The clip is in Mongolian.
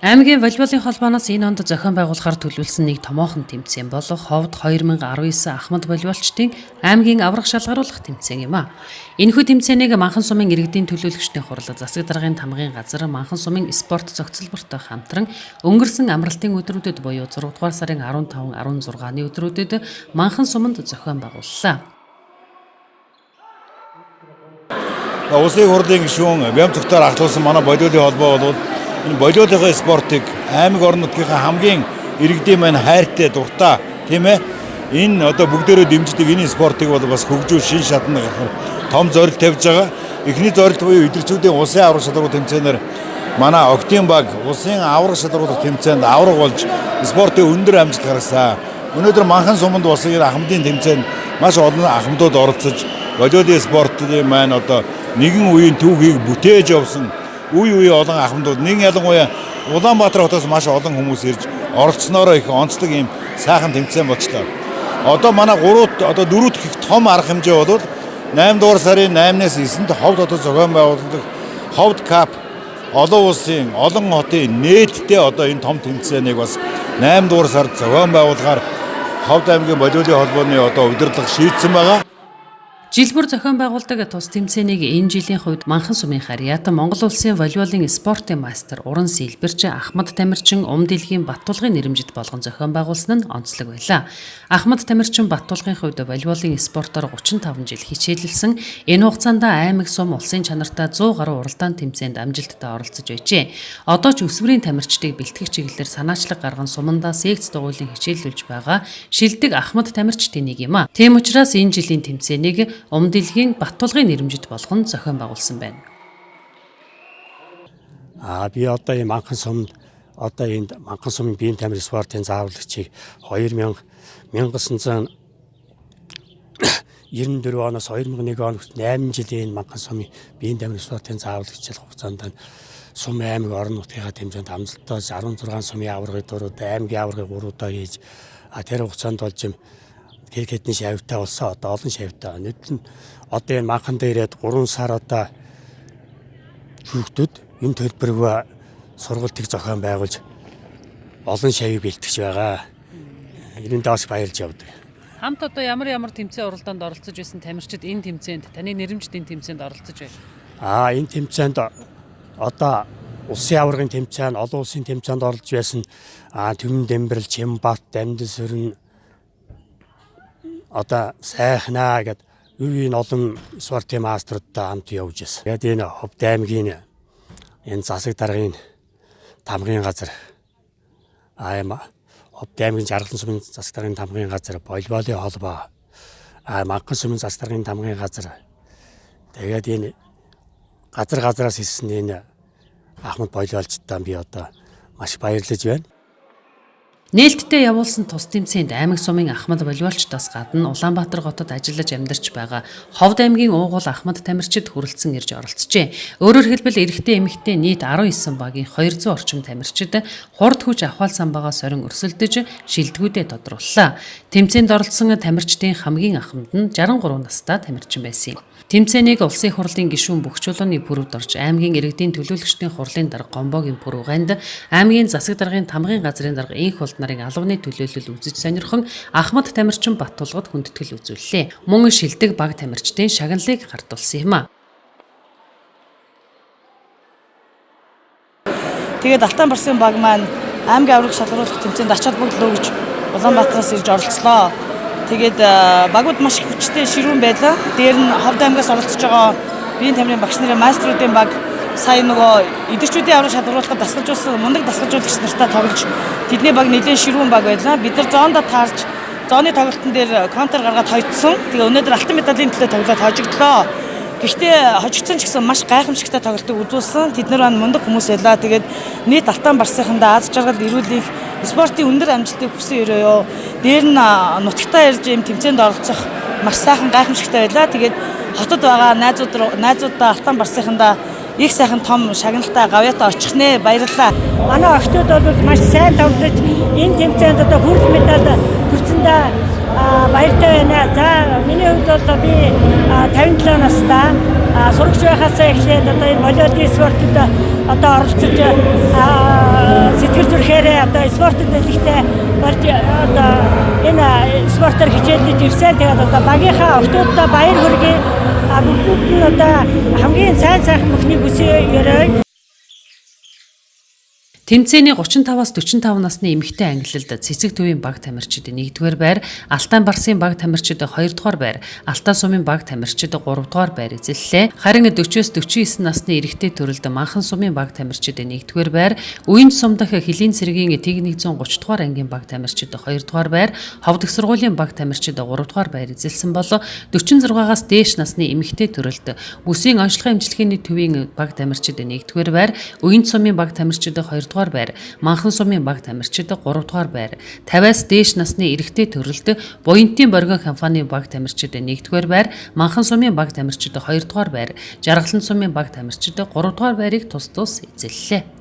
Аймгийн волейболын холбооноос энэ онд зохион байгуулахаар төлөвлөсөн нэг томоохон тэмцээн болох Ховд 2019 Ахмад волейболчдын аймгийн аврах шалгаруулах тэмцээн юм а. Энэхүү тэмцээнийг Манхан сумын иргэдийн төлөөлөгчдийн хурал, засаг даргын тамгын газар, Манхан сумын спорт зохицолбортой хамтран өнгөрсөн амралтын өдрүүдэд буюу 6 дугаар сарын 15, 16-ны өдрүүдэд Манхан суманд зохион байгууллаа. Улсын хурлын гишүүн Бям цогтоор ахлуулсан манай волейболын холбоо бол энэ волейболын спортыг аймаг орон нутгийн хамгийн иргэдийн маань хайртай дуртай тийм ээ. Энэ одоо бүгдээрээ дэмждэг энэ спортыг бол бас хөгжүүл шин шатнд том зорилт тавьж байгаа. Эхний зорилт буюу идэрчүүдийн улсын аврах шалралт тэмцээнээр манай Октийн баг улсын аврах шалралт тэмцээнд аврах болж спортын өндөр амжилт гаргасан. Өнөөдөр Манхан суманд болсон энэ Ахмадын тэмцээнд маш олон ахмадууд оролцож волейболын спортын маань одоо нэгэн үеийн түүхийг бүтээж явсан. Үе олон ахмадууд нэг ялангуяа Улаанбаатар хотоос маш олон хүмүүс ирж оролцсноороо их онцлог юм сайхан тэмцээн болчлоо. Одоо манай 4-т их том арга хэмжээ бол 8 дугаар сарын 8-наас 9-нд Ховд хотод зохион байгуулагдах Ховд Cup олон улсын олон хотын нээлттэй одоо энэ том тэмцээнийг бас 8 дугаар сард зохион байгуулахаар Ховд аймгийн волейболын холбооны одоо удирдлага шийдсэн байгаа. Жил бүр зохион байгуулдаг тус тэмцээнийг энэ жилийн хувьд Манхан сумын харьяат Монгол улсын волейболын спортын мастер уран сэлбэрч Ахмад Тамирчин Умдэлгийн Баттулгын нэрэмжит болгон зохион байгуулсан нь онцлог байлаа. Ахмад Тамирчин Баттулгын хувьд волейболын спортоор 35 жил хичээлэлсэн. Энэ хугацаанд аймаг сум улсын чанартай 100 гаруй уралдаан тэмцээнд амжилттай оролцож байжээ. Одоо ч өсвөрийн тамирчдыг бэлтгэх чиглэлээр санаачлаг гарган сумандаа секц дугуйлан хичээлүүлж байгаа шилдэг Ахмад Тамирчдын нэг юм а. Тийм учраас энэ жилийн тэмцээнийг Умдэлгийн Баттулгын нэрэмжит болгон зохион байгуулсан байна. Би одоо энэ Манхан сумд энэ Манхан сумын биеийн тамирын спортын зааварлагчийг 1994 оноос 2001 он хүртэл 8 жилийн Манхан сумын биеийн тамирын спортын зааварлагчлах хугацаанд сум аймаг орон нутгийн хэмжээнд амжилттай 16 сумын аваргыг дурууд аймгийн аваргыг 3 удаа хийж тэр хугацаанд болж хэдний шавьтай болсон одоо олон шавьтай. Нийт нь одоо энэ Манхан дээр ирээд 3 сар одоо хүүхдүүд энэ төлбөрөөр сургалтыг зохион байгуулж олон шавийг бэлтгэж байгаа. Эрэндээ бас баярлж явдаг. Хамт одоо ямар тэмцээн уралдаанд оролцож байсан тамирчид энэ тэмцээнд таны нэрэмжит энэ тэмцээнд оролцож байна. Энэ тэмцээнд одоо улсын аваргын тэмцээнд, олон улсын тэмцээнд оролцож байсан Төмөн Дэмбэрэл, Чимбат, Дамдын Сүрэн одоо сайхнаа гэдэг үеийн олон спортын мастеруудтай хамт явж байсан. Тэгээд энэ Ховд аймгийн энэ засаг даргын тамгын газар Ховд аймгийн Жаргалан сумын засаг даргын тамгын газар, волейболын холбоо, Манхан сумын засаг даргын тамгын газар. Тэгээд энэ газраас ирсэн энэ Ахмад волейболчдаа би одоо маш баярлаж байна. Нээлттэй явуулсан тус тэмцээнд аймаг сумын Ахмад волейболчдоос гадна Улаанбаатар хотод ажиллаж амьдарч байгаа Ховд аймгийн уугуул Ахмад тамирчид хүрэлцэн ирж оролцжээ. Өөрөөр хэлбэл эрэгтэй эмэгтэй нийт 19 багийн 200 орчим тамирчид хурд хүч ахвал самбаагаа сорин өрсөлдөж шилдэгүүдэд тодрууллаа. Тэмцээнд оролцсон тамирчдын хамгийн ахмад нь 63 настай тамирчин байсан юм. Тэмцээнийг улсын хурлын гишүүн бүх чулууны пүрэвд орж аймгийн иргэдийн төлөөлөгчдийн хурлын дарга Гомбогийн пүрэвганд аймгийн засаг даргын тамгын газрын дарга инх болд нарын албаны төлөөлөл үзэж сонирхон Ахмад Тамирчин Баттулгад хүндэтгэл үзүүллээ. Мөн шилдэг баг тамирчдын шагналыг гартуулсан юм а. Тэгээд Алтан Барсын баг маань аймгийн аврах шалгаруулах тэмцээнд ач холбогдол өгж Улаанбаатараас ирж оролцлоо. Тэгээд багууд маш их хүчтэй ширүүн байлаа. Дээр нь Ховд аймгаас оролцож байгаа биеийн тамирын багш нарын мастеруудын баг сая нөгөө идэрчүүдийн аврах шалгаруулахад дасгалжуулсан мундаг дасгалжуулагч нартай тоглож тэдний баг нэлээд ширүүн баг байлаа. Бид нар зоондоо таарч зооны тоглолтын дээр контр гаргаад хойдсон. Тэгээ өнөөдөр алтан медалийн төлөө тоглоод хожигдлоо. Гэхдээ хожигдсон ч гэсэн маш гайхамшигтай тоглолтыг үзүүлсэн. Тэд нар мундаг хүмүүс байлаа. Тэгээд нийт Алтан Барсынхандаа аз жаргал ирүүлэх спортын өндөр амжилтыг хүсэн өрөөё. Дээр нь нутагтаа ирж юм тэмцээнд оролцох маш сайхан гайхамшигтай байлаа. Тэгээд хотод байгаа найзуудаа Алтан Барсынхандаа их сайхан том шагналтай гавьяатаа очих нэ баярлалаа. Манай охтууд бол маш сайн тоглож энэ тэмцээнд одоо хүрэл медаль хүрсэндээ баяртай байна. За миний хувьд бол би 57 настай. сурагч байхаас эхлээд одоо энэ волейбол спортод одоо оролцож сэтгэл зүрхээрээ одоо спортод дэлгэхтэй болж одоо энэ спортоор хичээлдэж ирсэн. Тэгээд одоо багийнхаа охтуудаа баяр хүргэе. Бүгд нь одоо хамгийн сайн мөхний бүсээ ярой. Тэмцээний 35-аас 45 насны эмэгтэй ангилалд Цэцэг төвийн баг тамирчид 1-р байр, Алтан Барсын баг тамирчид 2-р байр, Алтан сумын баг тамирчид 3-р байр эзэллээ. Харин 40-с 49 насны эрэгтэй төрөлд Манхан сумын баг тамирчид 1-р байр, Үеийн сум дахь Хөлийн цэргийн Тэг 130-р ангийн баг тамирчид 2-р байр, Ховд их сургуулийн баг тамирчид 3-р байр эзэлсэн бол 46-аас дээш насны эмэгтэй төрөлд Бүсийн онцлогын эмчилгээний төвийн баг тамирчид 1-р байр, Үеийн сумын баг тамирчид 2-р байр, Манхан сумын баг тамирчид 3-р байр, 50-аас дээш насны эрэгтэй төрөлд Буянтын боргон компани баг тамирчид 1-р байр, Манхан сумын баг тамирчид 2-р байр, Жаргалан сумын баг тамирчид 3-р байрыг тус эзэллээ.